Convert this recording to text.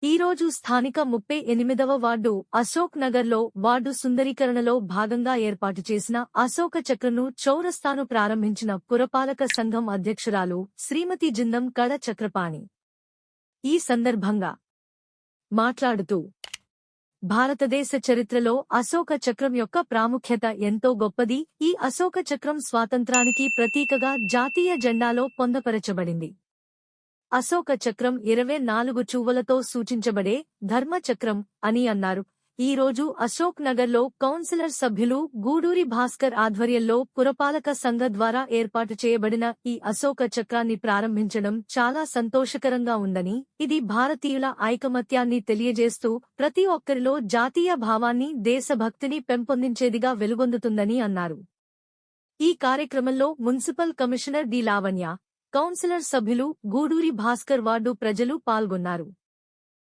ఈరోజు స్థానిక 38వ వార్డు అశోక్ నగర్లో వార్డు సుందరీకరణలో భాగంగా ఏర్పాటు చేసిన అశోక చక్రంను చౌరస్తాను ప్రారంభించిన పురపాలక సంఘం అధ్యక్షురాలు శ్రీమతి జిందం కళ చక్రపాణి. ఈ సందర్భంగా మాట్లాడుతూ భారతదేశ చరిత్రలో అశోక చక్రం యొక్క ప్రాముఖ్యత ఎంతో గొప్పది. ఈ అశోక చక్రం స్వాతంత్రానికి ప్రతీకగా జాతీయ జెండాలో పొందపరచబడింది. అశోక చక్రం 24 చువ్వలతో సూచించబడే ధర్మ చక్రం అని అన్నారు. ఈ రోజు అశోక్ నగర్లో కౌన్సిలర్ సభ్యులు గూడూరి భాస్కర్ ఆధ్వర్యంలో పురపాలక సంఘ ద్వారా ఏర్పాటు చేయబడిన ఈ అశోక చక్రాన్ని ప్రారంభించడం చాలా సంతోషకరంగా ఉందని, ఇది భారతీయుల ఐకమత్యాన్ని తెలియజేస్తూ ప్రతి ఒక్కరిలో జాతీయ భావాన్ని, దేశభక్తిని పెంపొందించేదిగా వెలుగొందుతుందని అన్నారు. ఈ కార్యక్రమంలో municipal commissioner D Lavanya, councillor సభ్యులు గూడూరి భాస్కర్, వార్డు ప్రజలు పాల్గొన్నారు.